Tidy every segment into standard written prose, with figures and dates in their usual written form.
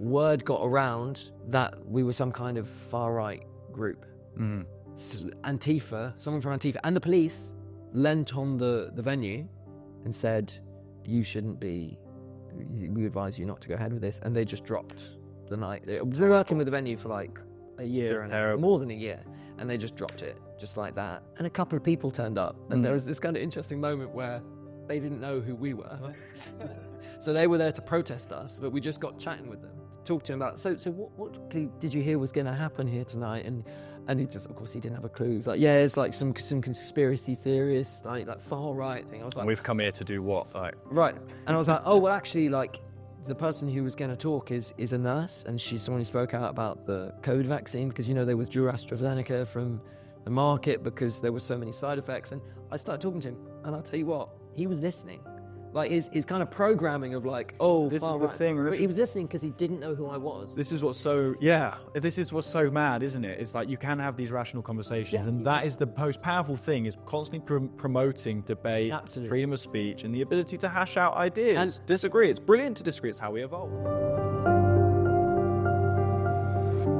word got around that we were some kind of far-right group. Antifa, someone from Antifa, and the police leant on the venue and said, you shouldn't be, we advise you not to go ahead with this. And they just dropped the night. They were working with the venue for like a year, and more than a year. And they just dropped it, just like that. And a couple of people turned up. And there was this kind of interesting moment where they didn't know who we were. So they were there to protest us, but we just got chatting with them, talked to him about, so what did you hear was going to happen here tonight? And he just, of course, he didn't have a clue. He was like, yeah, it's like some conspiracy theorists, like far right thing. I was like, we've come here to do what? Like, right. And I was like, oh, well, actually, like, the person who was going to talk is a nurse, and she's someone who spoke out about the COVID vaccine because, you know, they withdrew AstraZeneca from the market because there were so many side effects. And I started talking to him, and I'll tell you what, he was listening. Like his kind of programming of like, oh, this far is the right. thing. But he was listening because he didn't know who I was. This is what's so mad, isn't it? It's like you can have these rational conversations, Yes, and that is the most powerful thing, is constantly promoting debate, Absolutely. freedom of speech, and the ability to hash out ideas. And disagree. It's brilliant to disagree. It's how we evolve.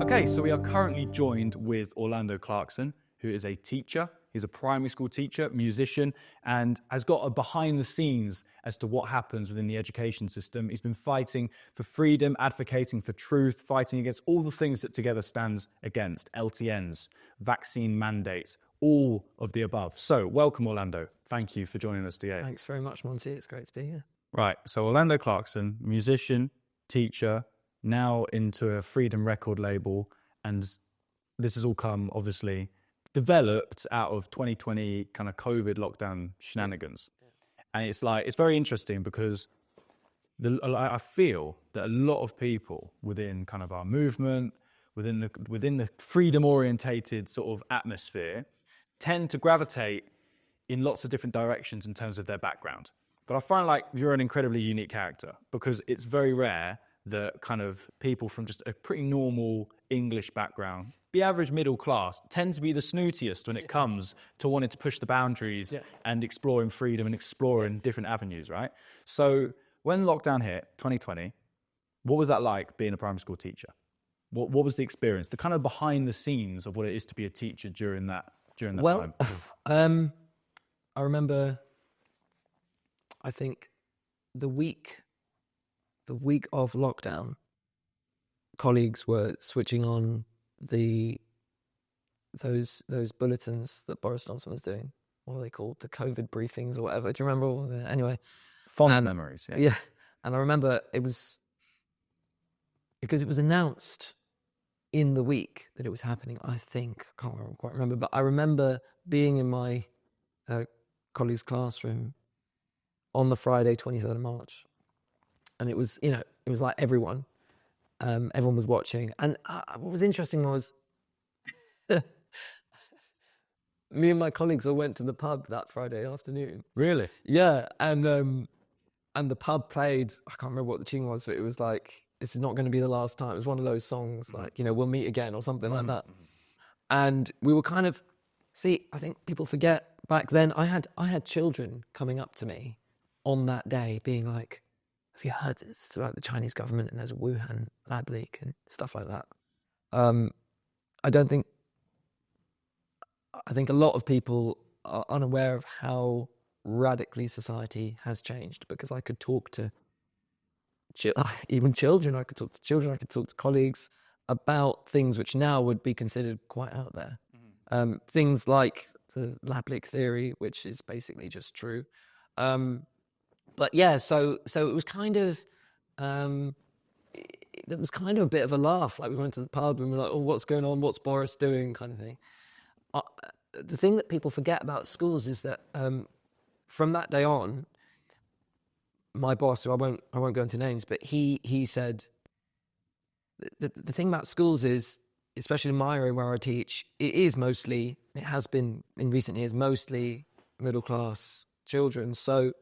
Okay, so we are currently joined with Orlando Clarkson, who is a teacher. He's a primary school teacher, musician, and has got a behind the scenes as to what happens within the education system. He's been fighting for freedom, advocating for truth, fighting against all the things that Together stands against: LTNs, vaccine mandates, all of the above. So welcome, Orlando. Thank you for joining us today. Thanks very much, Monty. It's great to be here. Right, so Orlando Clarkson, musician, teacher, now into a Freedom record label, and this has all come, obviously, developed out of 2020 kind of COVID lockdown shenanigans. And it's like, it's very interesting because I feel that a lot of people within kind of our movement, within the freedom orientated sort of atmosphere, tend to gravitate in lots of different directions in terms of their background. But I find like you're an incredibly unique character, because it's very rare that kind of people from just a pretty normal English background, the average middle class, tend to be the snootiest when it comes to wanting to push the boundaries and exploring freedom and exploring different avenues, right? So when lockdown hit, 2020, what was that like being a primary school teacher? What was the experience, the kind of behind the scenes of what it is to be a teacher during that time? I remember, I think the week of lockdown, colleagues were switching on those bulletins that Boris Johnson was doing. What are they called? The COVID briefings or whatever. Do you remember all of that? Anyway. Fond memories, yeah. Yeah. And I remember it was because it was announced in the week that it was happening, I think. I can't quite remember. But I remember being in my colleague's classroom on the Friday, 23rd of March. And it was, you know, it was like everyone was watching. And what was interesting was me and my colleagues all went to the pub that Friday afternoon. Really? Yeah. And the pub played, I can't remember what the tune was, but it was like, this is not going to be the last time. It was one of those songs like, you know, we'll meet again or something like that. And we were kind of, I think people forget back then, I had children coming up to me on that day being like, have you heard this about the Chinese government and there's a Wuhan lab leak and stuff like that? I think a lot of people are unaware of how radically society has changed, because I could talk to even children, I could talk to colleagues about things which now would be considered quite out there. Things like the lab leak theory, which is basically just true. But yeah, so it was kind of, it was kind of a bit of a laugh. Like we went to the pub and we're like, oh, what's going on? What's Boris doing? Kind of thing. The thing that people forget about schools is that from that day on, my boss, who I won't go into names, but he said, the thing about schools is, especially in my area where I teach, it has been in recent years, mostly middle class children. So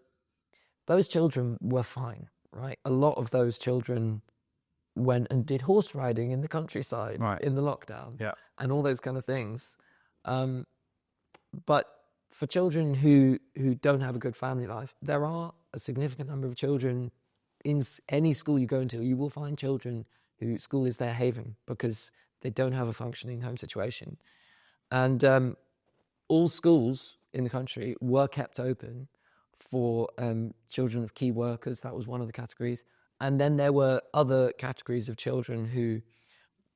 those children were fine, right? A lot of those children went and did horse riding in the countryside in the lockdown and all those kind of things. But for children who don't have a good family life, there are a significant number of children in any school you go into. You will find children who school is their haven because they don't have a functioning home situation. And all schools in the country were kept open for children of key workers. That was one of the categories. And then there were other categories of children who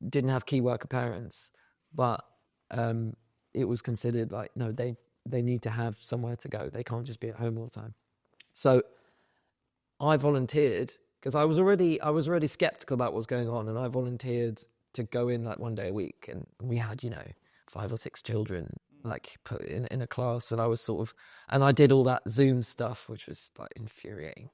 didn't have key worker parents, but it was considered like, no, they need to have somewhere to go. They can't just be at home all the time. So I volunteered because I was already skeptical about what was going on, and I volunteered to go in like one day a week, and we had 5 or 6 children like put in a class, and I was and I did all that Zoom stuff, which was like infuriating.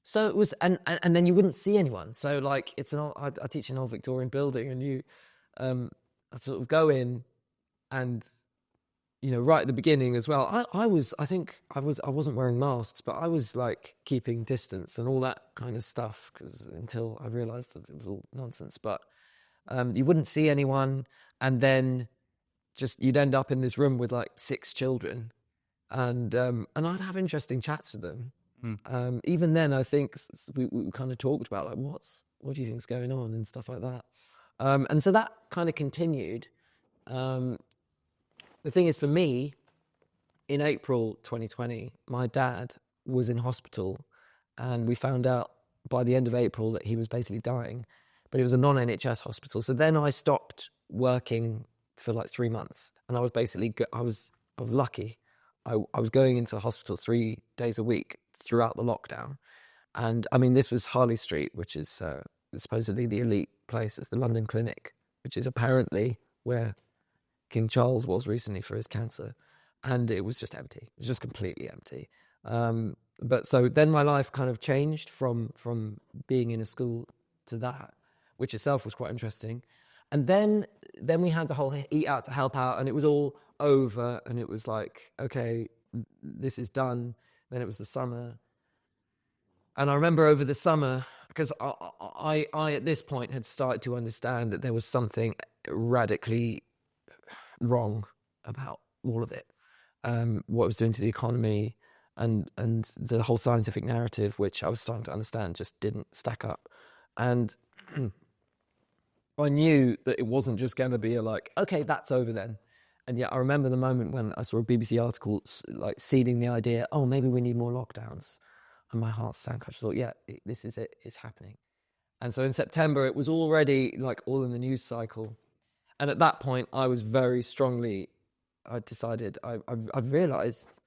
So it was, and then you wouldn't see anyone. So like I teach an old Victorian building, and I sort of go in, and right at the beginning as well, I wasn't wearing masks, but I was like keeping distance and all that kind of stuff until I realised that it was all nonsense. But you wouldn't see anyone, and then you'd end up in this room with like 6 children, and I'd have interesting chats with them. Even then, I think we kind of talked about like what do you think's going on and stuff like that, and so that kind of continued. The thing is, for me, in April 2020, my dad was in hospital, and we found out by the end of April that he was basically dying, but it was a non-NHS hospital. So then I stopped working for like 3 months, and I was basically I was lucky. I was going into hospital 3 days a week throughout the lockdown. And I mean, this was Harley Street, which is supposedly the elite place. It's the London Clinic, which is apparently where King Charles was recently for his cancer. And it was just empty. It was just completely empty. But so then my life kind of changed from being in a school to that, which itself was quite interesting. And then we had the whole Eat Out to Help Out, and it was all over, and it was like, okay, this is done. Then it was the summer. And I remember over the summer, because I at this point had started to understand that there was something radically wrong about all of it. What it was doing to the economy and the whole scientific narrative, which I was starting to understand, just didn't stack up. And I knew that it wasn't just going to be okay, that's over then. And yet I remember the moment when I saw a BBC article like seeding the idea, oh, maybe we need more lockdowns. And my heart sank. I just thought, yeah, this is it. It's happening. And so in September, it was already like all in the news cycle. And at that point, I was very strongly, I decided, I've realised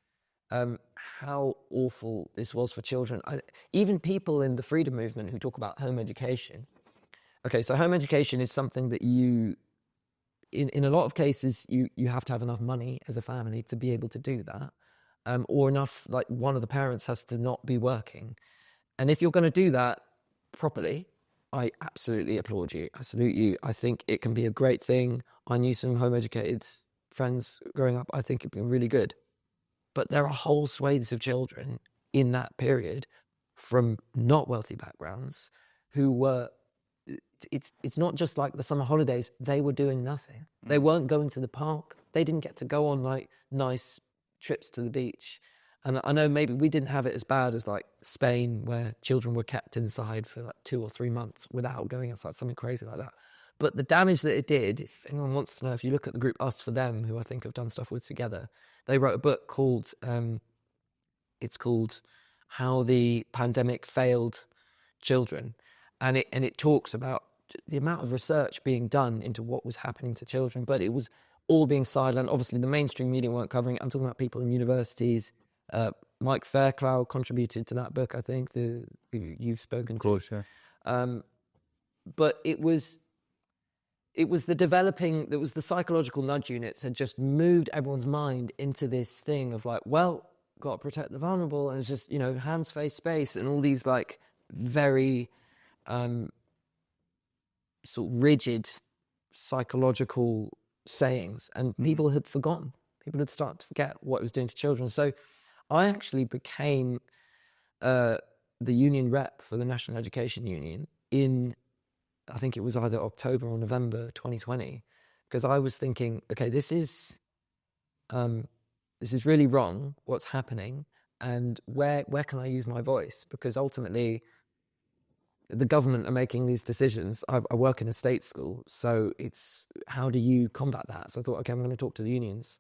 how awful this was for children. Even people in the freedom movement who talk about home education. Okay, so home education is something that in a lot of cases, you have to have enough money as a family to be able to do that. Or enough, like one of the parents has to not be working. And if you're going to do that properly, I absolutely applaud you. I salute you. I think it can be a great thing. I knew some home educated friends growing up. I think it'd be really good. But there are whole swathes of children in that period from not wealthy backgrounds who were, it's not just like the summer holidays. They were doing nothing. They weren't going to the park. They didn't get to go on like nice trips to the beach. And I know maybe we didn't have it as bad as like Spain, where children were kept inside for like 2 or 3 months without going outside, something crazy like that. But the damage that it did, if anyone wants to know, if you look at the group Us For Them, who I think have done stuff with together, they wrote a book called, it's called How the Pandemic Failed Children. And it talks about the amount of research being done into what was happening to children, but it was all being silent. Obviously, the mainstream media weren't covering it. I'm talking about people in universities. Mike Fairclough contributed to that book, I think, who you've spoken to. Of course, yeah. But it was the psychological nudge units had just moved everyone's mind into this thing of like, well, got to protect the vulnerable. And it's just, hands, face, space, and all these like very sort of rigid psychological sayings, and people had forgotten. People had started to forget what it was doing to children. So I actually became the union rep for the National Education Union in, I think it was either October or November 2020, because I was thinking, okay, this is really wrong, what's happening, and where can I use my voice? Because ultimately, the government are making these decisions. I work in a state school, so it's how do you combat that? So I thought, okay, I'm going to talk to the unions.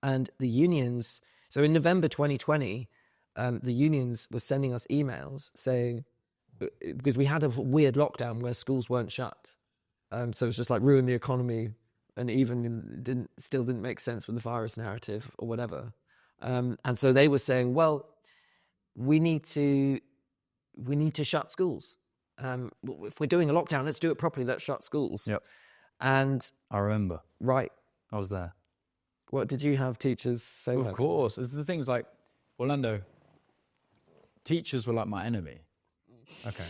And the unions, so in November 2020, the unions were sending us emails saying, because we had a weird lockdown where schools weren't shut. So it was just like ruin the economy, and even still didn't make sense with the virus narrative or whatever. And so they were saying, well, we need to shut schools. If we're doing a lockdown, let's do it properly. Let's shut schools. Yep. And I remember. right. I was there. What did you have teachers say? Of course. There's the things like, Orlando, teachers were like my enemy. Okay.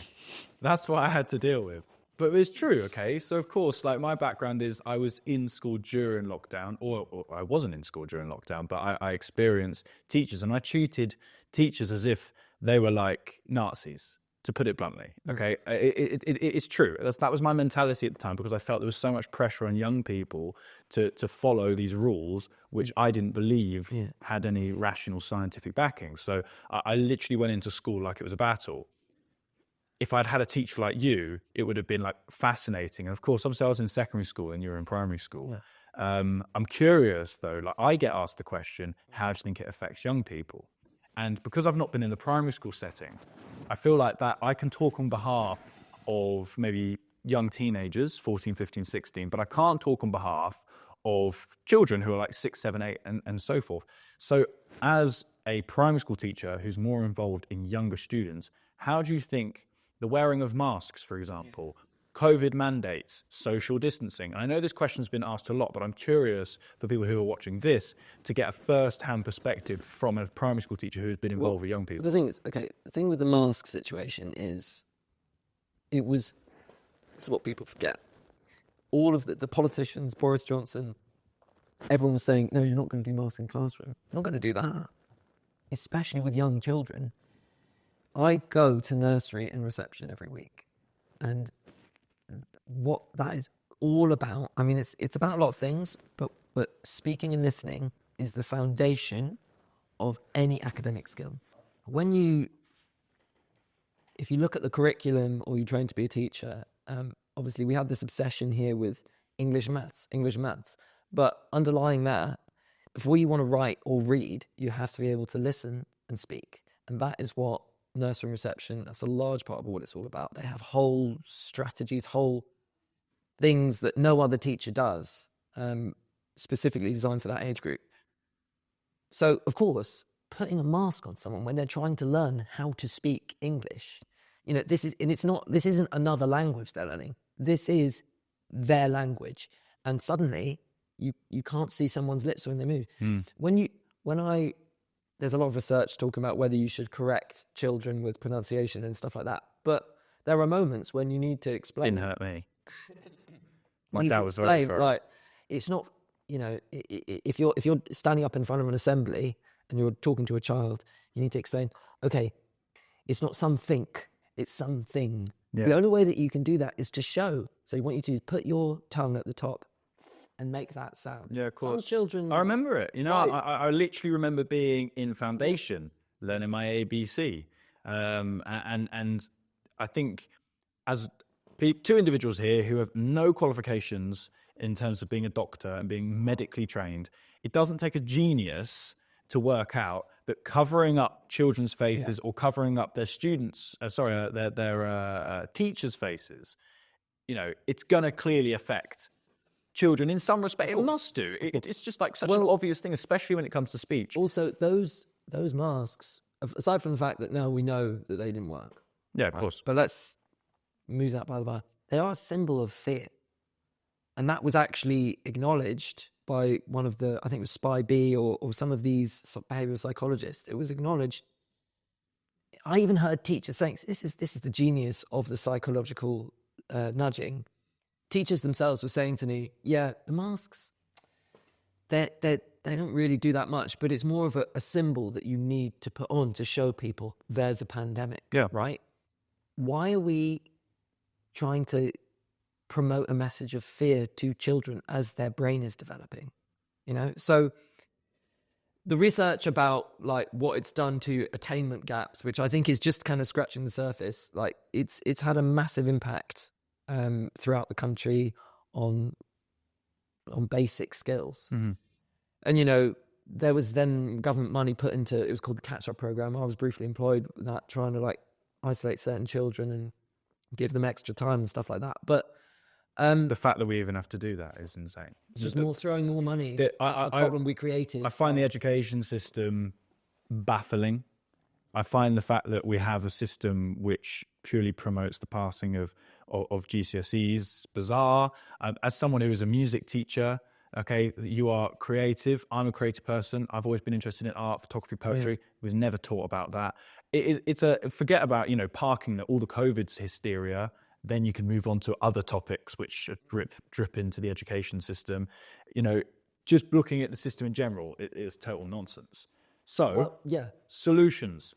That's what I had to deal with. But it's true, okay? So, of course, like my background is I was in school during lockdown, or I wasn't in school during lockdown, but I experienced teachers, and I treated teachers as if they were like Nazis, to put it bluntly, okay? It's true. That was my mentality at the time, because I felt there was so much pressure on young people to follow these rules, which I didn't believe had any rational scientific backing. So I literally went into school like it was a battle. If I'd had a teacher like you, it would have been like fascinating. And of course, obviously I was in secondary school and you were in primary school. Yeah. I'm curious though, like I get asked the question, how do you think it affects young people? And because I've not been in the primary school setting, I feel like that I can talk on behalf of maybe young teenagers, 14, 15, 16, but I can't talk on behalf of children who are like 6, 7, 8 and so forth. So as a primary school teacher who's more involved in younger students, how do you think the wearing of masks, for example, COVID mandates, social distancing. And I know this question's been asked a lot, but I'm curious for people who are watching this to get a first-hand perspective from a primary school teacher who's been involved with young people. The thing is, okay, the thing with the mask situation is, it's what people forget. All of the politicians, Boris Johnson, everyone was saying, no, you're not going to do masks in classroom. You're not going to do that, especially with young children. I go to nursery and reception every week, and what that is all about, I mean, it's about a lot of things, but speaking and listening is the foundation of any academic skill. If you look at the curriculum or you train to be a teacher, obviously we have this obsession here with English and maths, but underlying that, before you want to write or read, you have to be able to listen and speak, and that is what nursery reception, that's a large part of what it's all about. They have whole strategies, whole things that no other teacher does, specifically designed for that age group. So, of course, putting a mask on someone when they're trying to learn how to speak English, this isn't another language they're learning. This is their language. And suddenly, you can't see someone's lips when they move. There's a lot of research talking about whether you should correct children with pronunciation and stuff like that. But there are moments when you need to explain. Didn't hurt me. My dad was very fair. Right. It's not, if you're standing up in front of an assembly and you're talking to a child, you need to explain, okay, it's not something, it's something. Yeah. The only way that you can do that is to show. So we want you to put your tongue at the top and make that sound. Yeah, of course. Some children... I remember it. Right. I literally remember being in foundation, learning my ABC. And I think as two individuals here who have no qualifications in terms of being a doctor and being medically trained, it doesn't take a genius to work out that covering up children's faces or covering up their students, their teachers' faces, it's going to clearly affect children in some respect. It must do. It's just like such an obvious thing, especially when it comes to speech. Also, those masks, aside from the fact that now we know that they didn't work. Yeah, of course. But let's move that by the by. They are a symbol of fear. And that was actually acknowledged by one of I think it was Spy B or some of these behavioral psychologists. It was acknowledged. I even heard teachers saying, this is the genius of the psychological nudging. Teachers themselves were saying to me, yeah, the masks, they don't really do that much, but it's more of a symbol that you need to put on to show people there's a pandemic, right? Why are we trying to promote a message of fear to children as their brain is developing? So the research about like what it's done to attainment gaps, which I think is just kind of scratching the surface, like it's had a massive impact throughout the country on basic skills. Mm-hmm. And, you know, there was then government money put into, it was called the catch-up program. I was briefly employed with that, trying to like isolate certain children and give them extra time and stuff like that. But the fact that we even have to do that is insane. it's just throwing more money at a problem we created. I find the education system baffling. I find the fact that we have a system which purely promotes the passing of GCSEs bizarre. As someone who is a music teacher, okay, you are creative. I'm a creative person. I've always been interested in art, photography, poetry. Yeah. Was never taught about that. Forget about, you know, parking all the COVID's hysteria. Then you can move on to other topics which drip into the education system. You know, just looking at the system in general, it is total nonsense. So, solutions.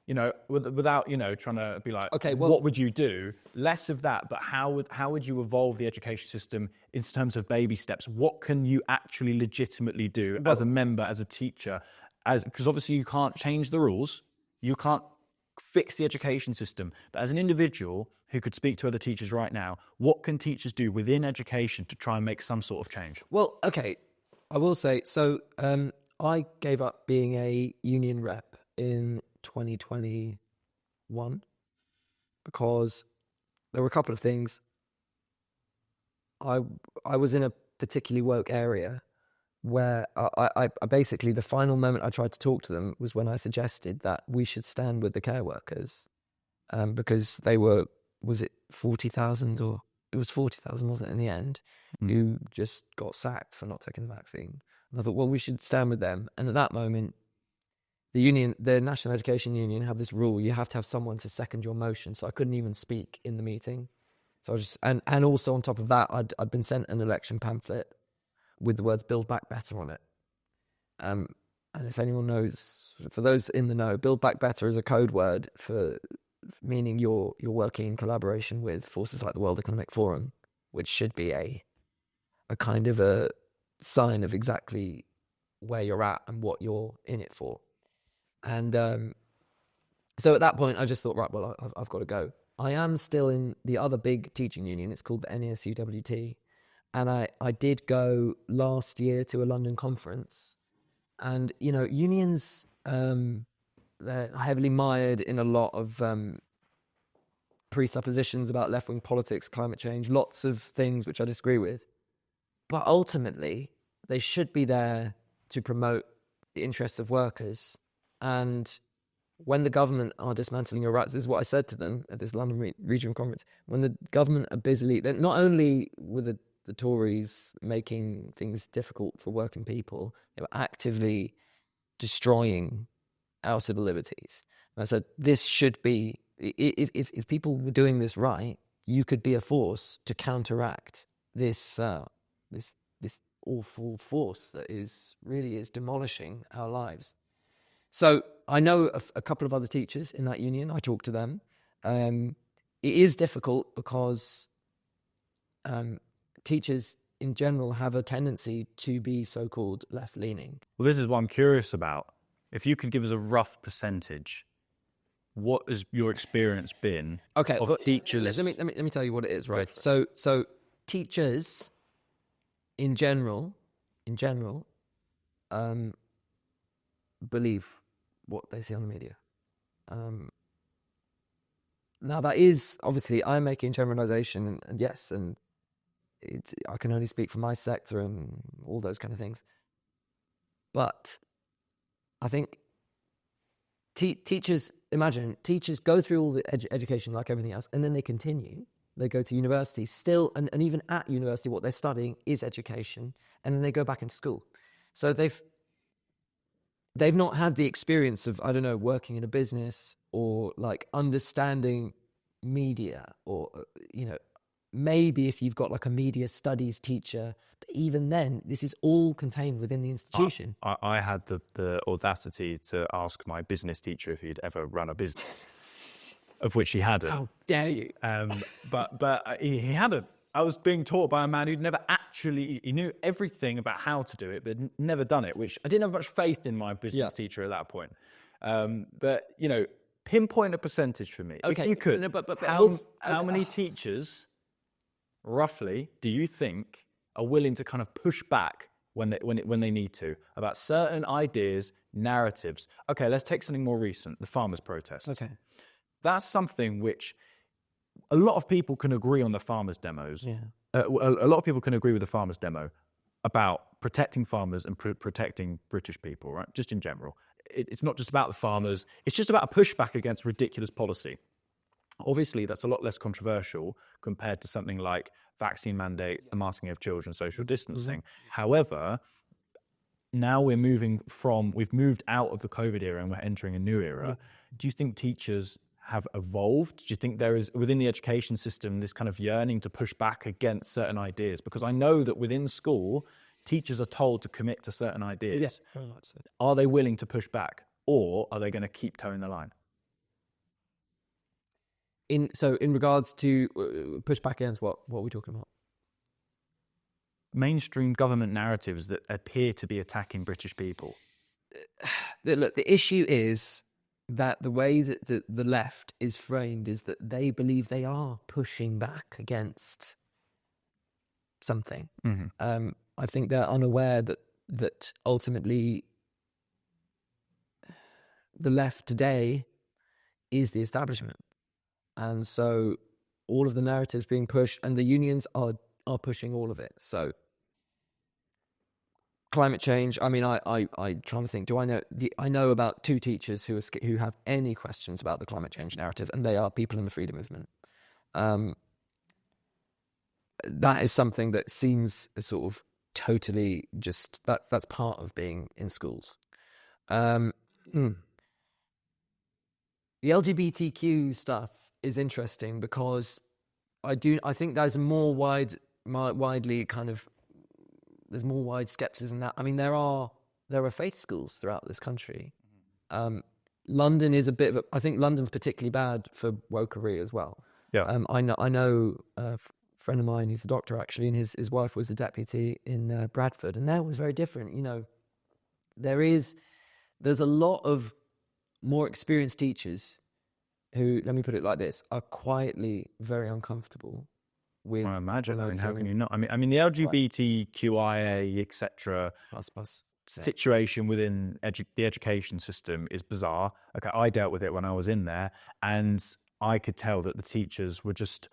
You know, without, you know, trying to be like, okay, well, what would you do? Less of that, but how would you evolve the education system in terms of baby steps? What can you actually legitimately do as a member, as a teacher? Because obviously you can't change the rules, you can't fix the education system. But as an individual who could speak to other teachers right now, what can teachers do within education to try and make some sort of change? Well, okay, I will say, so I gave up being a union rep in 2021 because there were a couple of things. I was in a particularly woke area where I basically, the final moment I tried to talk to them was when I suggested that we should stand with the care workers because they were, was it 40,000 or it was 40,000, wasn't it, in the end, who just got sacked for not taking the vaccine. And I thought, well, we should stand with them. And at that moment, the National Education Union have this rule: you have to have someone to second your motion. So I couldn't even speak in the meeting. So I just, and also on top of that, I'd been sent an election pamphlet with the words "Build Back Better" on it. And if anyone knows, for those in the know, "Build Back Better" is a code word for meaning you're working in collaboration with forces like the World Economic Forum, which should be a kind of a sign of exactly where you're at and what you're in it for. And so at that point, I just thought, right, well, I've got to go. I am still in the other big teaching union. It's called the NESUWT. And I did go last year to a London conference. And, you know, unions, they're heavily mired in a lot of presuppositions about left-wing politics, climate change, lots of things which I disagree with. But ultimately, they should be there to promote the interests of workers. And when the government are dismantling your rights, this is what I said to them at this London regional conference, when the government are busily, not only were the Tories making things difficult for working people, they were actively destroying our civil liberties. And I said, this should be, if people were doing this right, you could be a force to counteract this awful force that really is demolishing our lives. So I know a couple of other teachers in that union. I talk to them. It is difficult because teachers in general have a tendency to be so-called left-leaning. Well, this is what I'm curious about. If you could give us a rough percentage, what has your experience been of teachers? Let me tell you what it is, right? So teachers in general, believe what they see on the media. Now that is, obviously, I'm making generalization, and yes, and I can only speak for my sector and all those kind of things. But I think teachers go through all the education like everything else, and then they continue. They go to university still, and even at university, what they're studying is education, and then they go back into school. So they've not had the experience of, I don't know, working in a business or like understanding media, or, you know, maybe if you've got like a media studies teacher, but even then, this is all contained within the institution. I had the audacity to ask my business teacher if he'd ever run a business, of which he hadn't. How dare you? But he hadn't. I was being taught by a man who'd never actually, he knew everything about how to do it, but never done it, which I didn't have much faith in my business teacher at that point. But, you know, pinpoint a percentage for me. Okay, If you could, no, but how many teachers, roughly, do you think are willing to kind of push back when they need to about certain ideas, narratives? Okay, let's take something more recent, the farmers' protest. Okay. That's something which a lot of people can agree on the farmers' demos. Yeah. A lot of people can agree with the farmers' demo about protecting farmers and protecting British people, right? Just in general. It's not just about the farmers. It's just about a pushback against ridiculous policy. Obviously, that's a lot less controversial compared to something like vaccine mandates, the masking of children, social distancing. However, now we've moved out of the COVID era and we're entering a new era. Do you think teachers have evolved? Do you think there is, within the education system, this kind of yearning to push back against certain ideas? Because I know that within school, teachers are told to commit to certain ideas. Yes, very much so. Are they willing to push back, or are they going to keep towing the line? In regards to push back against what are we talking about? Mainstream government narratives that appear to be attacking British people. Look, the issue is that the way that the left is framed is that they believe they are pushing back against something. I think they're unaware that ultimately the left today is the establishment. And so all of the narratives being pushed, and the unions are pushing all of it. So climate change. I mean, I trying to think. Do I know? I know about 2 teachers who have any questions about the climate change narrative, and they are people in the freedom movement. That is something that seems sort of totally just that's part of being in schools. The LGBTQ stuff is interesting because I think there's more widely kind of. There's more wide skepticism that. I mean, there are faith schools throughout this country. London is a bit of I think London's particularly bad for wokery as well. Yeah. I know a friend of mine, he's a doctor actually, and his wife was a deputy in Bradford, and that was very different. You know, there's a lot of more experienced teachers who, let me put it like this, are quietly very uncomfortable with. I imagine. I mean, how can you not? I mean, the LGBTQIA, etc. situation within the education system is bizarre. Okay, I dealt with it when I was in there, and I could tell that the teachers were just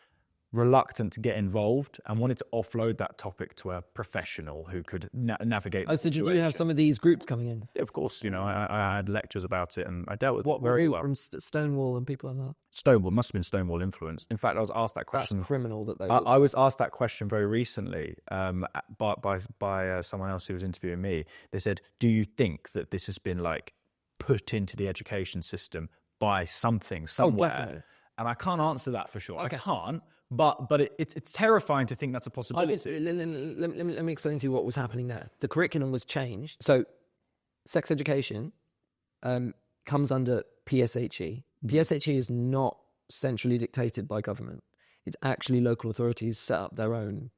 reluctant to get involved and wanted to offload that topic to a professional who could navigate. Oh, so did you have some of these groups coming in? Of course, you know, I had lectures about it, and I dealt with what very well. From Stonewall and people like that. Stonewall must have been Stonewall influenced. In fact, I was asked that question. That's criminal that they. I was asked that question very recently by someone else who was interviewing me. They said, "Do you think that this has been like put into the education system by something somewhere?" Oh, definitely. And I can't answer that for sure. Okay. I can't. But it's terrifying to think that's a possibility. Let me explain to you what was happening there. The curriculum was changed. So sex education comes under PSHE. PSHE is not centrally dictated by government. It's actually local authorities set up their own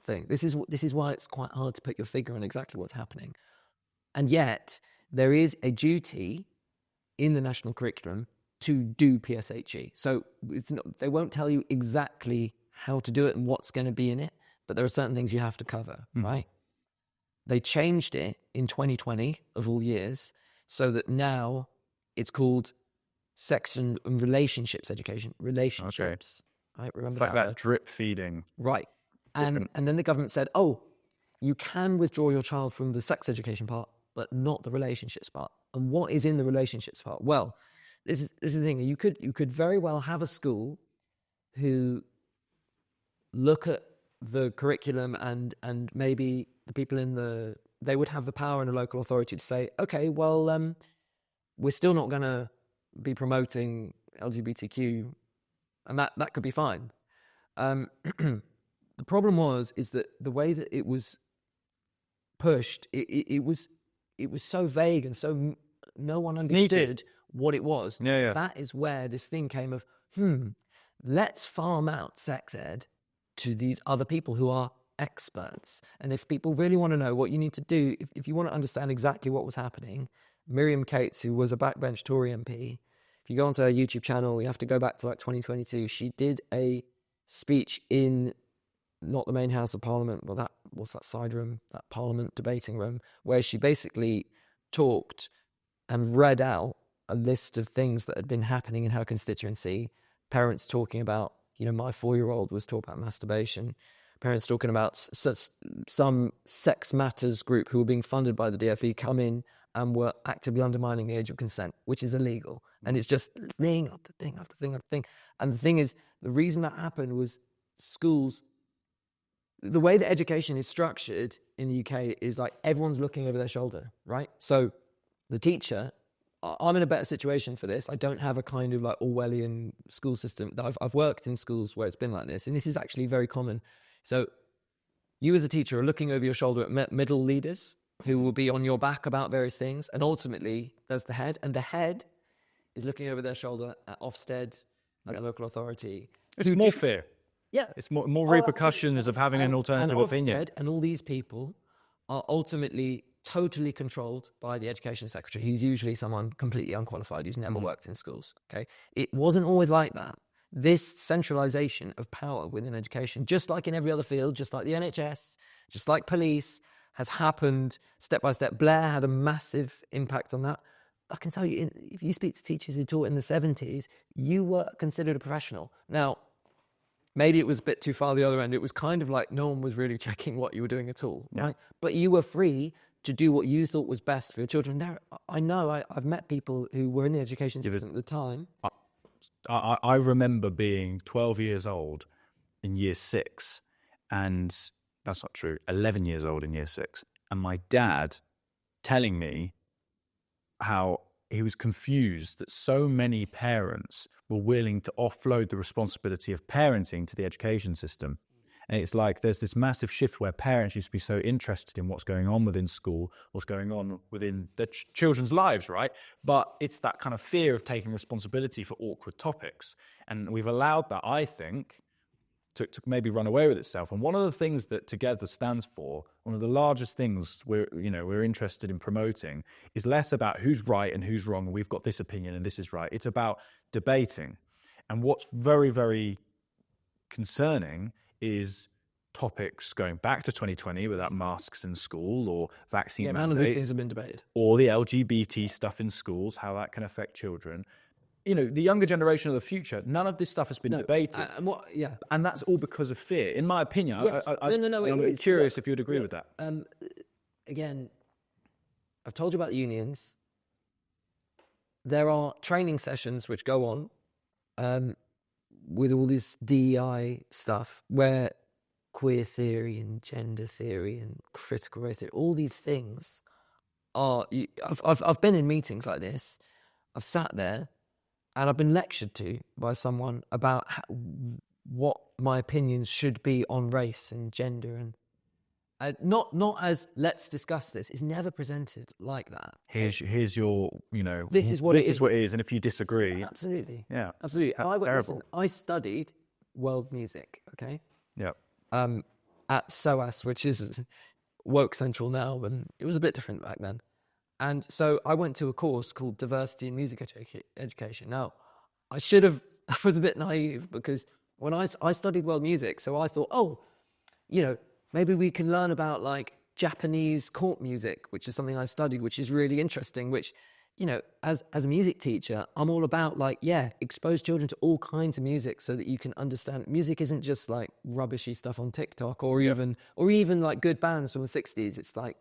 thing. This is why it's quite hard to put your finger on exactly what's happening. And yet there is a duty in the national curriculum to do PSHE. So they won't tell you exactly how to do it and what's going to be in it, but there are certain things you have to cover, right? They changed it in 2020, of all years, so that now it's called sex and relationships education. Relationships. Okay. Right? Remember it's like that drip feeding. Right. And then the government said, oh, you can withdraw your child from the sex education part, but not the relationships part. And what is in the relationships part? Well, this is the thing. You could very well have a school who look at the curriculum and maybe the people they would have the power in a local authority to say, okay, well, we're still not going to be promoting LGBTQ, and that could be fine. The problem is that the way that it was pushed, it was so vague and so no one understood what it was. Yeah. That is where this thing came of, let's farm out sex ed to these other people who are experts. And if people really want to know what you need to do, if you want to understand exactly what was happening, Miriam Cates, who was a backbench Tory MP, if you go onto her YouTube channel, you have to go back to like 2022. She did a speech in not the main House of Parliament, but what's that side room, that Parliament debating room, where she basically talked and read out a list of things that had been happening in her constituency. Parents talking about, my 4-year-old was talking about masturbation. Parents talking about some sex matters group who were being funded by the DfE come in and were actively undermining the age of consent, which is illegal. And it's just thing after thing after thing after thing. And the thing is, the reason that happened was schools, the way that education is structured in the UK is like everyone's looking over their shoulder, right? So the teacher, I'm in a better situation for this. I don't have a kind of like Orwellian school system. I've worked in schools where it's been like this, and this is actually very common. So you as a teacher are looking over your shoulder at middle leaders who will be on your back about various things, and ultimately there's the head, and the head is looking over their shoulder at Ofsted, at a local authority. It's more fear. Yeah. It's more repercussions of having an alternative opinion. Ofsted and all these people are ultimately totally controlled by the education secretary, who's usually someone completely unqualified, who's never worked in schools. Okay, it wasn't always like that. This centralization of power within education, just like in every other field, just like the NHS, just like police, has happened step by step. Blair had a massive impact on that. I can tell you, if you speak to teachers who taught in the 70s, you were considered a professional. Now, maybe it was a bit too far the other end. It was kind of like no one was really checking what you were doing at all, right? But you were free to do what you thought was best for your children. I've met people who were in the education system at the time. I remember being 12 years old in year 6, and that's not true, 11 years old in year 6, and my dad telling me how he was confused that so many parents were willing to offload the responsibility of parenting to the education system. And it's like there's this massive shift where parents used to be so interested in what's going on within school, what's going on within their children's lives, right? But it's that kind of fear of taking responsibility for awkward topics. And we've allowed that, I think, to maybe run away with itself. And one of the things that Together stands for, one of the largest things we're interested in promoting, is less about who's right and who's wrong, and we've got this opinion and this is right. It's about debating. And what's very, very concerning is topics going back to 2020 without masks in school or vaccine mandates. None of these things have been debated. Or the LGBT stuff in schools, how that can affect children. The younger generation of the future, none of this stuff has been debated. And that's all because of fear. In my opinion, yes. I'm curious if you'd agree with that. Again, I've told you about the unions. There are training sessions which go on with all this DEI stuff where queer theory and gender theory and critical race theory, all these things are... I've been in meetings like this. I've sat there and I've been lectured to by someone about what my opinions should be on race and gender, and not as let's discuss this. It's never presented like that. Here's your, this is what it is, and if you disagree, absolutely, yeah, absolutely. Terrible. I studied world music, okay, yeah, at SOAS, which is woke central now, and it was a bit different back then. And so I went to a course called Diversity in Music Education. Now, I was a bit naive because when I studied world music, so I thought, maybe we can learn about like Japanese court music, which is something I studied, which is really interesting, which, as a music teacher, I'm all about expose children to all kinds of music so that you can understand music isn't just like rubbishy stuff on TikTok or even like good bands from the 60s. It's like,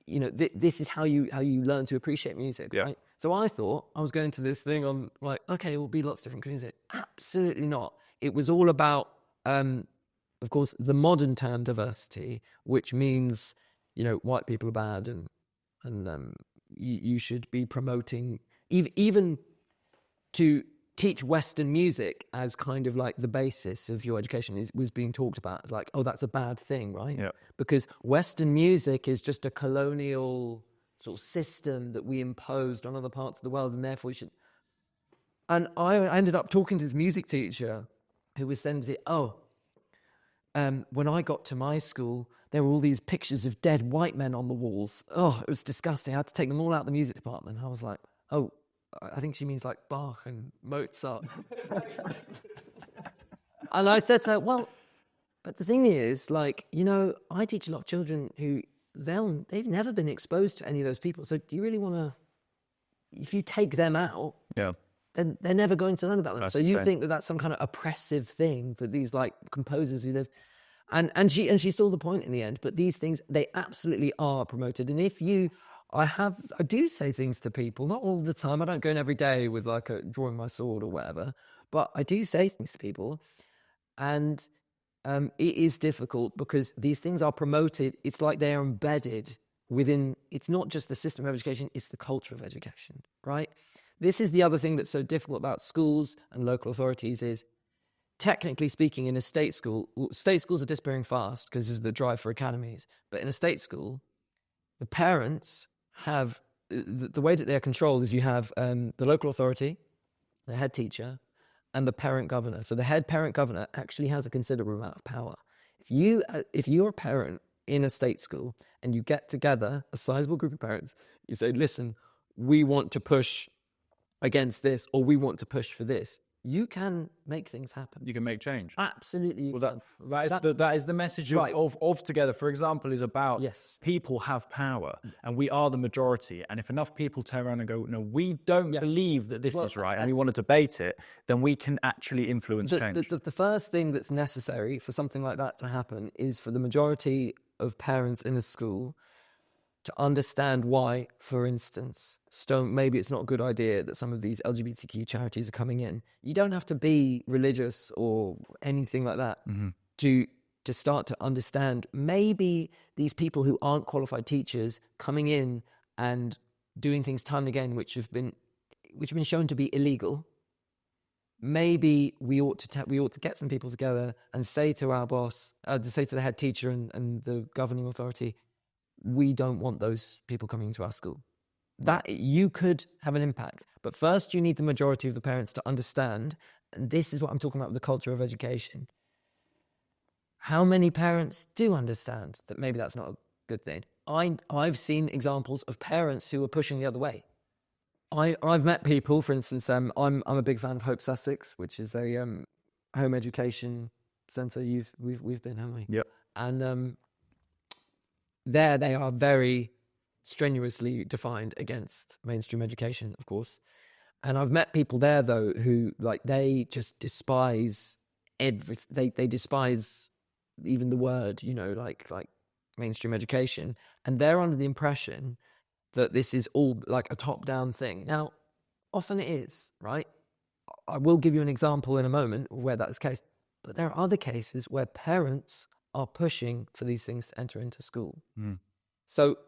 this is how you learn to appreciate music, right? So I thought I was going to this thing on like, okay, it will be lots of different music. Absolutely not. It was all about, of course, the modern term diversity, which means, white people are bad and you should be promoting, even to teach Western music as kind of like the basis of your education was being talked about. Like, oh, that's a bad thing, right? Yeah. Because Western music is just a colonial sort of system that we imposed on other parts of the world, and therefore we should... And I ended up talking to this music teacher who was saying, when I got to my school, there were all these pictures of dead white men on the walls. Oh, it was disgusting. I had to take them all out of the music department. I was like, oh, I think she means like Bach and Mozart. And I said to her, well, but the thing is, like, you know, I teach a lot of children who they've never been exposed to any of those people. So do you really want to, if you take them out, then they're never going to learn about them. That's so you insane. think that that's some kind of oppressive thing for these like composers who live, and she saw the point in the end. But these things, they absolutely are promoted. And if you, I do say things to people, not all the time. I don't go in every day with like drawing my sword or whatever, but I do say things to people, and it is difficult because these things are promoted. It's like they are embedded within, it's not just the system of education, it's the culture of education, right? This is the other thing that's so difficult about schools and local authorities is, technically speaking, in a state school, state schools are disappearing fast because there's the drive for academies. But in a state school, the parents have, the way that they're controlled is you have the local authority, the head teacher, and the parent governor. So the head parent governor actually has a considerable amount of power. If you're a parent in a state school and you get together a sizable group of parents, you say, listen, we want to push against this, or we want to push for this, you can make things happen. You can make change. Absolutely. You Well, can. that is the message Right. of Together, for example, is about Yes. people have power and we are the majority. And if enough people turn around and go, no, we don't believe that this is right and we want to debate it, then we can actually influence change. The first thing that's necessary for something like that to happen is for the majority of parents in a school to understand why, for instance, maybe it's not a good idea that some of these LGBTQ charities are coming in. You don't have to be religious or anything like that to start to understand maybe these people who aren't qualified teachers coming in and doing things time and again which have been shown to be illegal. Maybe we ought to get some people together and say to our boss, to say to the head teacher and the governing authority, we don't want those people coming into our school. That you could have an impact. But first you need the majority of the parents to understand, and this is what I'm talking about with the culture of education. How many parents do understand that maybe that's not a good thing? I've seen examples of parents who are pushing the other way. I've met people, for instance, I'm a big fan of Hope Sussex, which is a home education centre. We've been, haven't we? Yep. And there they are very strenuously defined against mainstream education, of course. And I've met people there though who like they just despise they despise even the word, you know, like mainstream education, and they're under the impression that this is all like a top-down thing. Now, often it is, right? I will give you an example in a moment where that's the case, but there are other cases where parents are pushing for these things to enter into school. So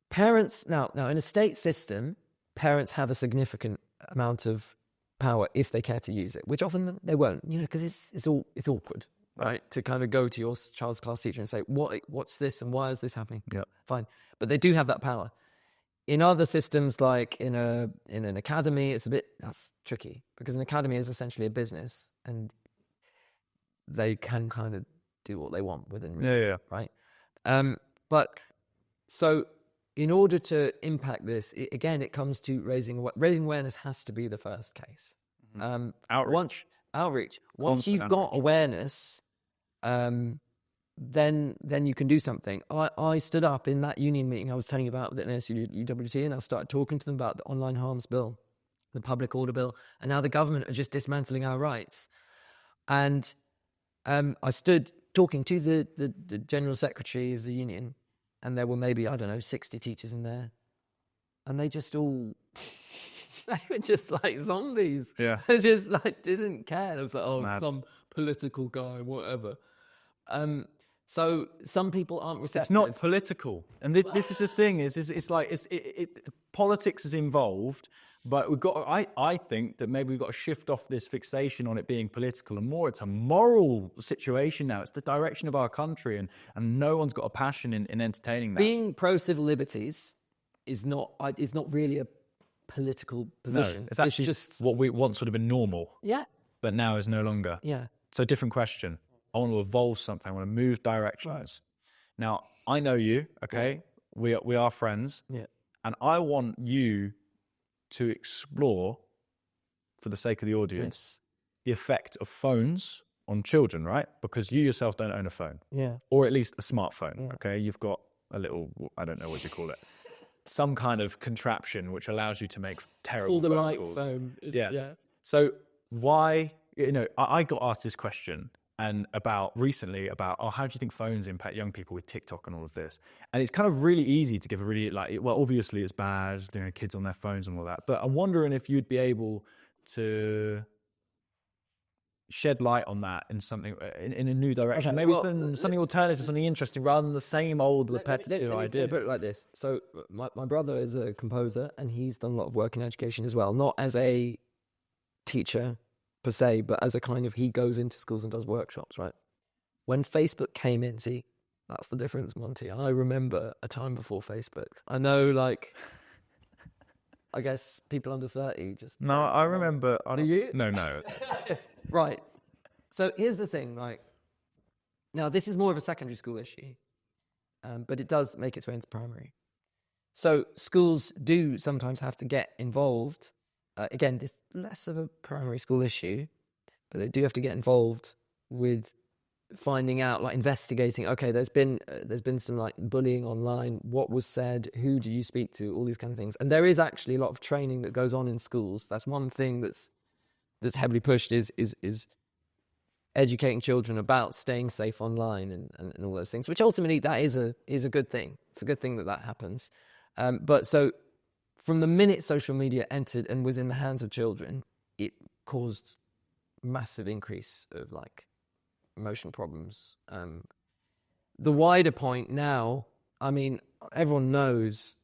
parents, now in a state system, parents have a significant amount of power if they care to use it, which often they won't, you know, because it's awkward, right? To kind of go to your child's class teacher and say, what's this and why is this happening? Yeah. Fine. But they do have that power. In other systems, like in an academy, that's tricky because an academy is essentially a business and they can kind of do what they want within reason, right? But so in order to impact this, it comes to raising awareness has to be the first case. Outreach. Once you've got awareness, then you can do something. I stood up in that union meeting I was telling you about at NSUWT, and I started talking to them about the online harms bill, the public order bill, and how the government are just dismantling our rights. And I stood talking to the general secretary of the union, and there were maybe, 60 teachers in there, and they just all they were just like zombies. Yeah. They just like didn't care. It was like, Mad. some political guy, whatever. So some people aren't receptive. It's not political, and this is the thing: it's like politics is involved, but we've got. I think that maybe we've got to shift off this fixation on it being political and more. It's a moral situation now. It's the direction of our country, and no one's got a passion in entertaining that. Being pro civil liberties is not really a political position. No, it's actually just what we once would have been normal, yeah, but now is no longer. yeah. So different question. I want to evolve something. I want to move directions. Right. Now, I know you, okay? We are friends. Yeah. And I want you to explore, for the sake of the audience, the effect of phones on children, right? Because you yourself don't own a phone. Yeah. Or at least a smartphone, Yeah. okay? You've got a little, I don't know what you call it, some kind of contraption which allows you to make terrible All the phone light calls. phone. Yeah. So why, I got asked this question and recently about, how do you think phones impact young people with TikTok and all of this? And it's kind of really easy to give a really, obviously it's bad, kids on their phones and all that. But I'm wondering if you'd be able to shed light on that in something, in a new direction. Okay, Maybe well, something alternative, something interesting, rather than the same old repetitive idea. Let me put it like this. So my brother is a composer, and he's done a lot of work in education as well. Not as a teacher per se, but as a kind of, he goes into schools and does workshops, right? When Facebook came in, see, that's the difference, Monty. I remember a time before Facebook. I know, I guess people under 30 just... No, I remember. Do you? No. Right. So here's the thing, right? Now, this is more of a secondary school issue, but it does make its way into primary. So schools do sometimes have to get involved. Again, this is less of a primary school issue, but they do have to get involved with finding out, investigating. Okay, there's been some bullying online. What was said? Who did you speak to? All these kind of things. And there is actually a lot of training that goes on in schools. That's one thing that's heavily pushed is educating children about staying safe online and all those things, which ultimately that is a good thing. It's a good thing that happens. But so from the minute social media entered and was in the hands of children, it caused massive increase of emotional problems. The wider point now, I mean, everyone knows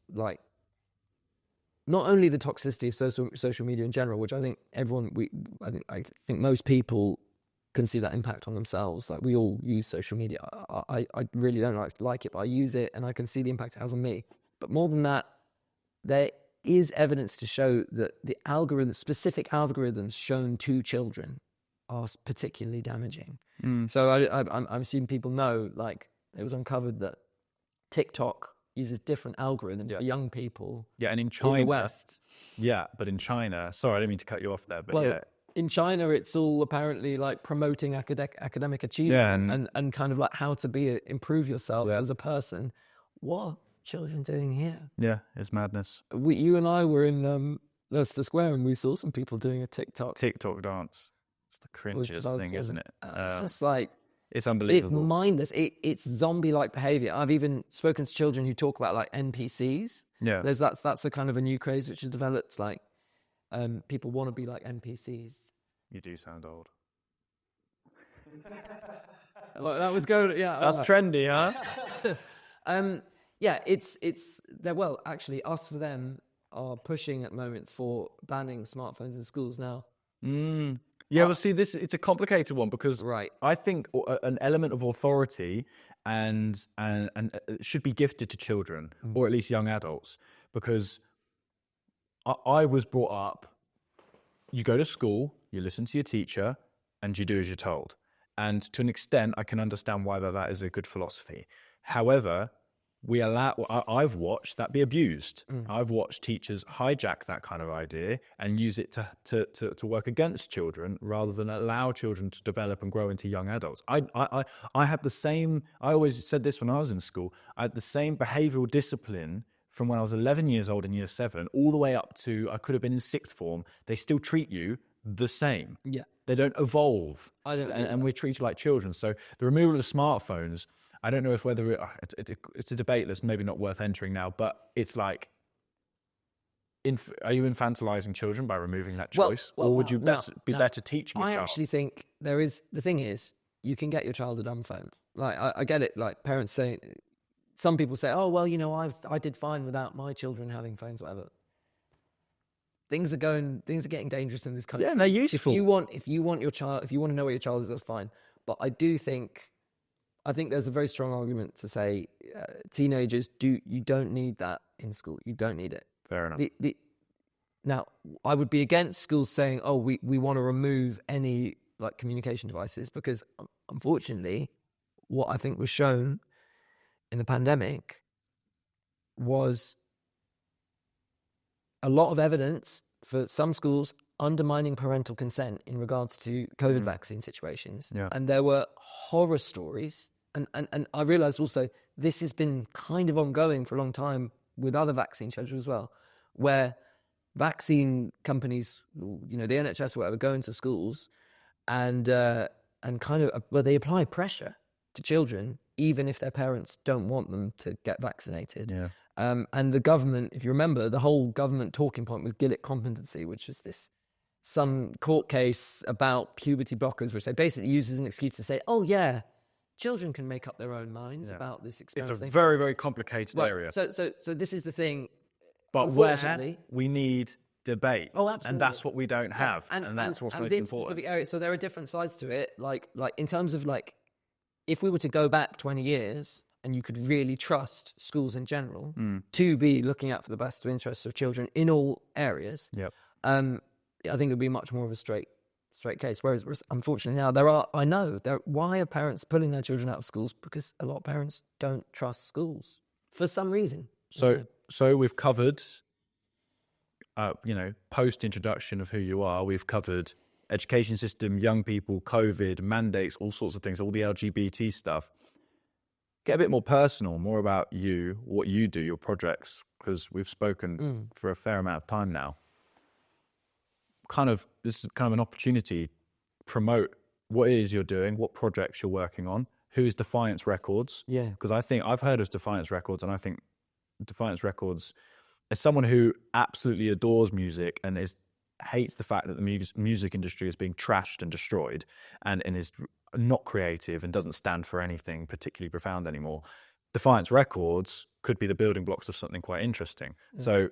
not only the toxicity of social media in general, which I think I think most people can see that impact on themselves. We all use social media. I really don't like it, but I use it and I can see the impact it has on me. But more than that, there is evidence to show that the specific algorithms shown to children are particularly damaging. So I'm assuming people know, it was uncovered that TikTok uses different algorithms for young people. Yeah, and in China, in the West. Yeah, but in China, sorry, I didn't mean to cut you off there, but in China, it's all apparently promoting academic achievement and kind of how to improve yourself as a person. What are children doing here? Yeah, it's madness. You and I were in Leicester Square and we saw some people doing a TikTok dance. It's the cringiest thing, isn't it? It's just it's unbelievable. It's mindless. It's zombie-like behavior. I've even spoken to children who talk about NPCs. Yeah, that's a kind of a new craze which has developed. People want to be like NPCs. You do sound old. That was good. Yeah, that's trendy, huh? Yeah, well, actually, us for them are pushing at moments for banning smartphones in schools now. Yeah, well, see, it's a complicated one because right. I think an element of authority and should be gifted to children or at least young adults, because I was brought up, you go to school, you listen to your teacher, and you do as you're told. And to an extent, I can understand why that is a good philosophy. However, I've watched that be abused. I've watched teachers hijack that kind of idea and use it to work against children rather than allow children to develop and grow into young adults. I had the same, I always said this when I was in school, I had the same behavioral discipline from when I was 11 years old in year 7 all the way up to, I could have been in 6th form. They still treat you the same. Yeah. They don't evolve. And we're treated like children. So the removal of smartphones, I don't know if whether it's a debate that's maybe not worth entering now, but it's are you infantilizing children by removing that choice? Or would you be better teaching your child? I actually think the thing is, you can get your child a dumb phone. I get it, parents say, some people say, oh, well, I did fine without my children having phones, whatever. Things are getting dangerous in this country. Yeah, they're useful. If you want to know what your child is, that's fine. But I think there's a very strong argument to say teenagers you don't need that in school. You don't need it. Fair enough. Now, I would be against schools saying, oh, we want to remove any like communication devices, because unfortunately, what I think was shown in the pandemic was a lot of evidence for some schools undermining parental consent in regards to COVID vaccine situations. Yeah. And there were horror stories. And I realized also this has been kind of ongoing for a long time with other vaccine schedules as well, where vaccine companies, you know, the NHS or whatever, go into schools and kind of, well, they apply pressure to children, even if their parents don't want them to get vaccinated. Yeah. And the government, if you remember, the whole government talking point was Gillick competency, which was some court case about puberty blockers, which they basically use as an excuse to say, oh yeah, children can make up their own minds about this It's experiment a thing. very, very complicated area. So this is the thing. But where Unfortunately, we need debate. Oh, absolutely. And that's what we don't have. And that's what's most this important. specific area, so there are different sides to it. Like in terms of like, if we were to go back 20 years and you could really trust schools in general to be looking out for the best interests of children in all areas, I think it would be much more of a straight case. Whereas unfortunately now why are parents pulling their children out of schools? Because a lot of parents don't trust schools for some reason. So we've covered, post introduction of who you are, we've covered education system, young people, COVID, mandates, all sorts of things, all the LGBT stuff. Get a bit more personal, more about you, what you do, your projects, because we've spoken for a fair amount of time now. This is kind of an opportunity to promote what it is you're doing, what projects you're working on, who is Defiance Records. Yeah. Because I think I've heard of Defiance Records, and I think Defiance Records, as someone who absolutely adores music and hates the fact that the music industry is being trashed and destroyed and is not creative and doesn't stand for anything particularly profound anymore, Defiance Records could be the building blocks of something quite interesting. So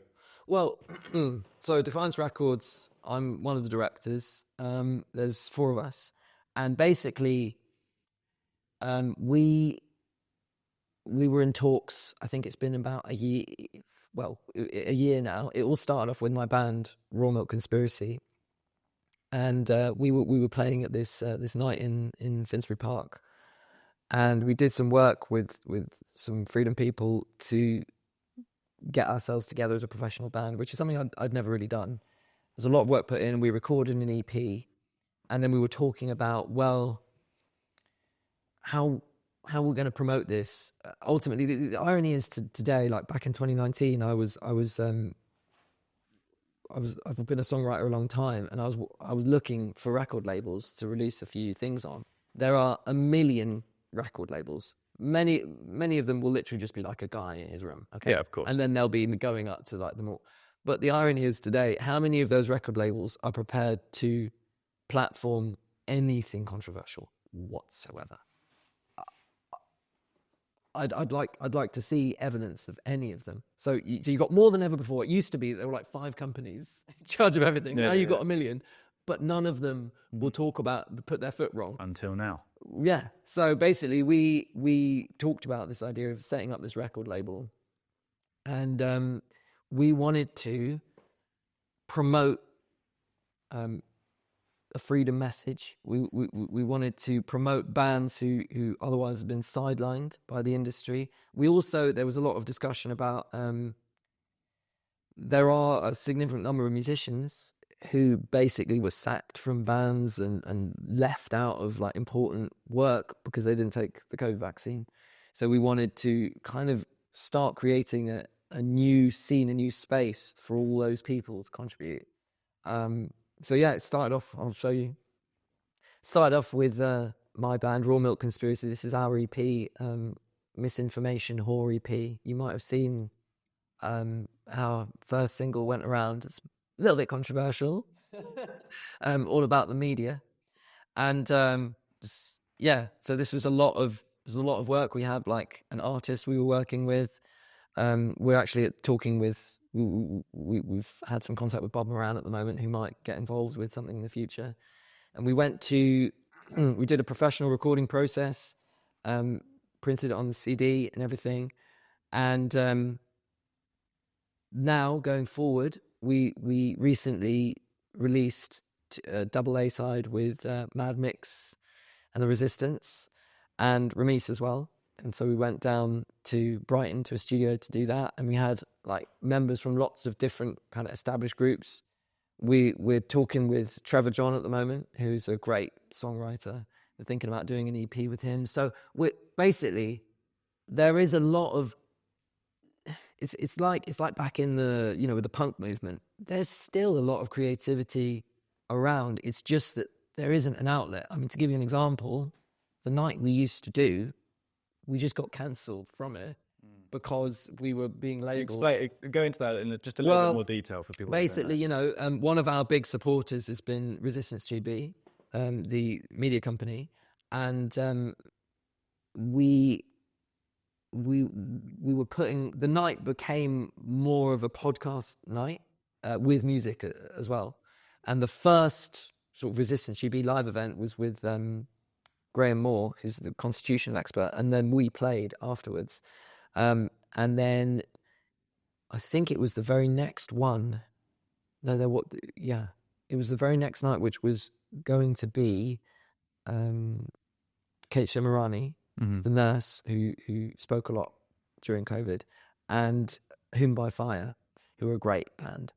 Defiance Records, I'm one of the directors. There's 4 of us, and basically we were in talks. I think it's been about a year now. It all started off with my band Raw Milk Conspiracy, and we were playing at this night in Finsbury Park, and we did some work with some freedom people to get ourselves together as a professional band, which is something I'd never really done. There's a lot of work put in. We recorded an EP, and then we were talking about, well, how we're going to promote this. Ultimately, the irony is today, like back in 2019, I've been a songwriter a long time, and I was looking for record labels to release a few things on. There are a million record labels. Many of them will literally just be like a guy in his room. Okay. Yeah, of course. And then they'll be going up to like them all. But the irony is today, how many of those record labels are prepared to platform anything controversial whatsoever? I'd like to see evidence of any of them. So you got more than ever before. It used to be there were like 5 companies in charge of everything. Now you've got a million, but none of them will put their foot wrong until now. Yeah. So basically, we talked about this idea of setting up this record label, and we wanted to promote a freedom message. We wanted to promote bands who otherwise have been sidelined by the industry. There was a lot of discussion about there are a significant number of musicians who basically were sacked from bands and left out of like important work because they didn't take the COVID vaccine. So we wanted to kind of start creating a new scene, a new space for all those people to contribute. So yeah, it started off, I'll show you. Started off with my band, Raw Milk Conspiracy. This is our EP, Misinformation Whore EP. You might have seen our first single went around. It's a little bit controversial, all about the media. And so this was a lot of work. We had like an artist we were working with. We're actually talking with, we've had some contact with Bob Moran at the moment, who might get involved with something in the future. And we did a professional recording process, printed it on the CD and everything. And now going forward, we recently released double A side with Mad Mix and the Resistance and Ramis as well. And so we went down to Brighton to a studio to do that, and we had like members from lots of different kind of established groups. We're talking with Trevor John at the moment, who's a great songwriter. We're thinking about doing an EP with him. So we're basically, there is a lot of, it's like back in the, you know, with the punk movement. There's still a lot of creativity around. It's just that there isn't an outlet. I mean, to give you an example, the night we used to do, we just got cancelled from it because we were being labelled. Go into that in just a little bit more detail for people. Basically, you know, one of our big supporters has been Resistance GB, the media company, and we were putting, the night became more of a podcast night with music as well. And the first sort of Resistance GB live event was with Graham Moore, who's the constitutional expert, and then we played afterwards. And then I think it was the very next one. No, it was the very next night, which was going to be Kate Shemirani, the nurse who spoke a lot during COVID, and Whom by Fire, who are a great band.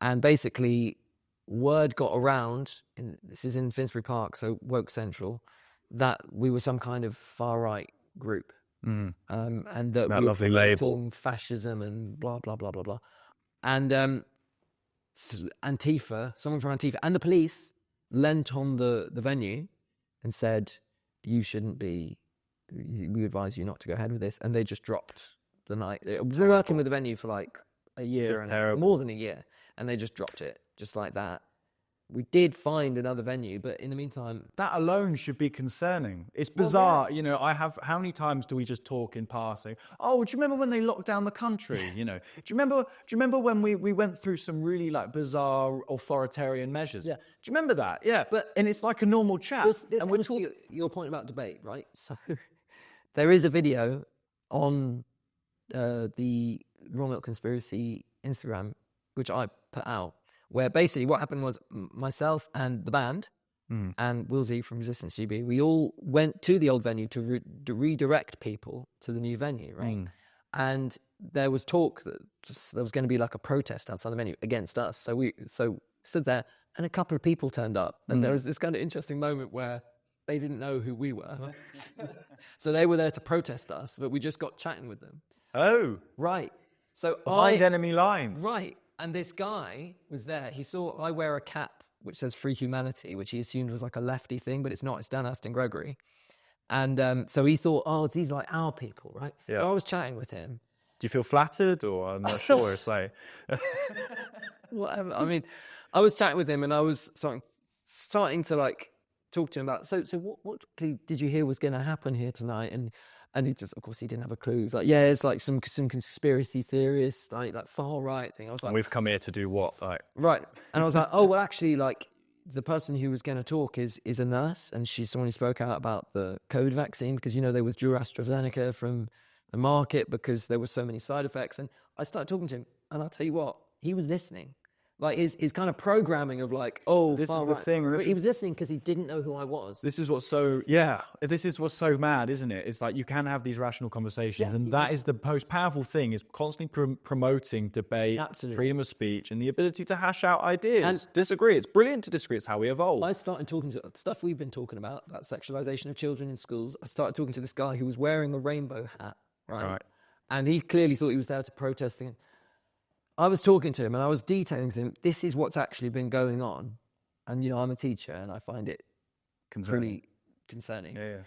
And basically, word got around, this is in Finsbury Park, so Woke Central, that we were some kind of far-right group. And that we lovely were label. fascism and blah, blah, blah, blah, blah. And Antifa, someone from Antifa, and the police leant on the venue and said, we advise you not to go ahead with this. And they just dropped the night. We were working with the venue for like a year, and more than a year, and they just dropped it, just like that. We did find another venue, but in the meantime, that alone should be concerning. It's bizarre. You know, how many times do we just talk in passing? Oh, do you remember when they locked down the country? You know, do you remember when we went through some really like bizarre authoritarian measures? Yeah. Do you remember that? Yeah. And it's like a normal chat. And we're talking your point about debate, right? So there is a video on the Raw Milk Conspiracy Instagram, which I put out, where basically what happened was myself and the band and Willsey from Resistance GB, we all went to the old venue to redirect people to the new venue, right? And there was talk that there was going to be like a protest outside the venue against us. So we stood there, and a couple of people turned up, and there was this kind of interesting moment where they didn't know who we were. So they were there to protest us, but we just got chatting with them. Oh. Right. So behind enemy lines. Right. And this guy was there. He saw I wear a cap which says Free Humanity, which he assumed was like a lefty thing, but it's not. It's Dan Aston Gregory. And so he thought, oh, these are like our people, right? Yeah. So I was chatting with him. Do you feel flattered, or I'm not sure? It's like... Whatever. I mean, I was chatting with him, and I was starting to like talk to him about, so what did you hear was going to happen here tonight? And he just, of course, he didn't have a clue. He was like, yeah, it's like some conspiracy theorists, like far right thing. I was like, and we've come here to do what? Like, right. And I was like, oh, well, actually, like the person who was going to talk is a nurse, and she's someone who spoke out about the COVID vaccine because, you know, they withdrew AstraZeneca from the market because there were so many side effects. And I started talking to him, and I'll tell you what, he was listening. Like his kind of programming of like, oh, this far is the right. thing. He was listening because he didn't know who I was. This is what's so mad, isn't it? It's like you can have these rational conversations, and that is the most powerful thing, is constantly promoting debate, freedom of speech, and the ability to hash out ideas. And disagree. It's brilliant to disagree. It's how we evolve. I started talking to stuff we've been talking about sexualization of children in schools. I started talking to this guy who was wearing a rainbow hat, right? And he clearly thought he was there to protest things. I was talking to him, and I was detailing to him, this is what's actually been going on. And, you know, I'm a teacher, and I find it pretty concerning. Yeah.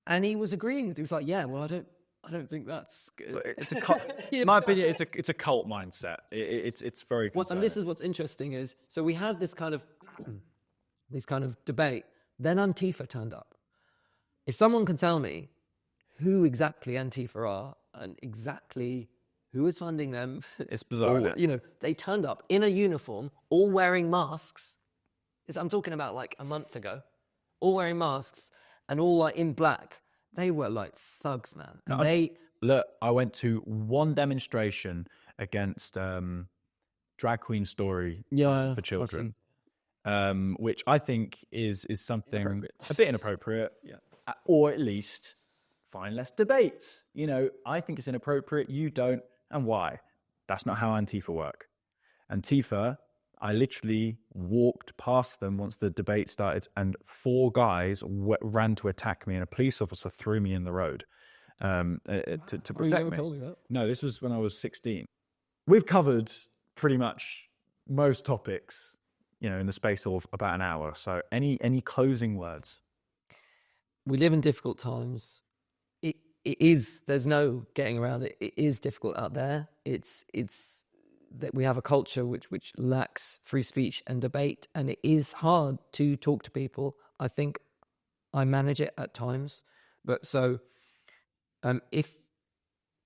And he was agreeing with it. He was like, yeah, well, I don't think that's good. It's a cult. In my opinion, it's a cult mindset. It's very concerning. And this is what's interesting is, so we had this kind of debate. Then Antifa turned up. If someone can tell me who exactly Antifa are and exactly who is funding them, it's bizarre. Or, you know, they turned up in a uniform, all wearing masks. I'm talking about like a month ago, all wearing masks and all like in black. They were like thugs, man. And Look, I went to one demonstration against Drag Queen Story for children. which I think is something Inappropriate. a bit inappropriate, or at least find less debates. You know, I think it's inappropriate. You don't, and why? That's not how Antifa work. Antifa, I literally walked past them once the debate started, and 4 guys ran to attack me, and a police officer threw me in the road to protect You never me. told me that. No, this was when I was 16. We've covered pretty much most topics, you know, in the space of about an hour. So any closing words? We live in difficult times. It is, there's no getting around it. It is difficult out there. It's that we have a culture which lacks free speech and debate, and it is hard to talk to people. I think I manage it at times, but so if,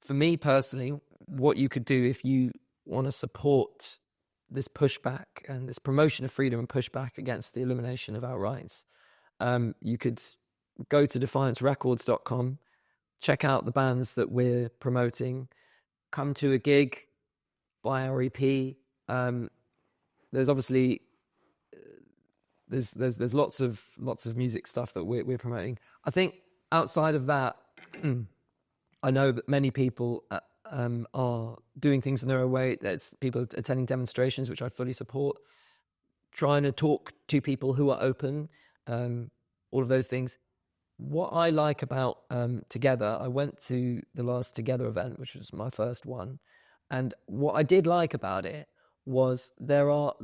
for me personally, what you could do if you want to support this pushback and this promotion of freedom and pushback against the elimination of our rights, you could go to defiancerecords.com, check out the bands that we're promoting, come to a gig, buy our EP. There's obviously there's lots of music stuff that we're promoting. I think outside of that, I know that many people are doing things in their own way. There's people attending demonstrations, which I fully support, trying to talk to people who are open, all of those things. What I like about Together, I went to the last Together event, which was my first one. And what I did like about it was there are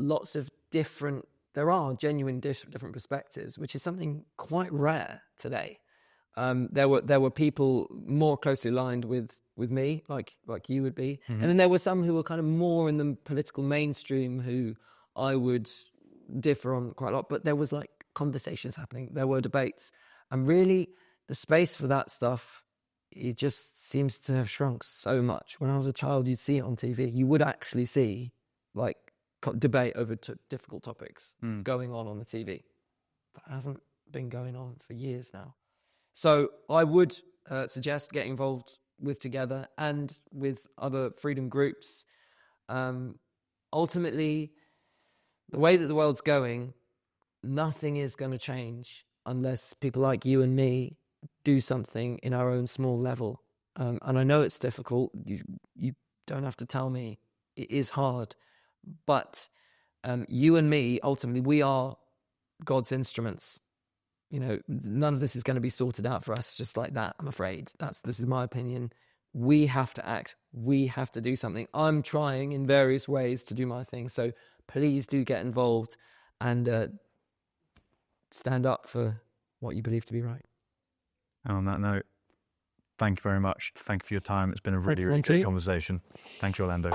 genuine different perspectives, which is something quite rare today. There were people more closely aligned with me, like you would be, and then there were some who were kind of more in the political mainstream who I would differ on quite a lot. But there was like conversations happening, there were debates, and really the space for that stuff, it just seems to have shrunk so much. When I was a child, you'd see it on TV. You would actually see like debate over difficult topics going on the TV. That hasn't been going on for years now. So I would suggest getting involved with Together and with other freedom groups. Ultimately, the way that the world's going, nothing is going to change unless people like you and me do something in our own small level. And I know it's difficult. You don't have to tell me. It is hard. But you and me, ultimately, we are God's instruments. You know, none of this is going to be sorted out for us just like that, I'm afraid. This is my opinion. We have to act. We have to do something. I'm trying in various ways to do my thing. So please do get involved and stand up for what you believe to be right. And on that note, thank you very much. Thank you for your time. It's been a really, really good conversation. Thank you, Orlando.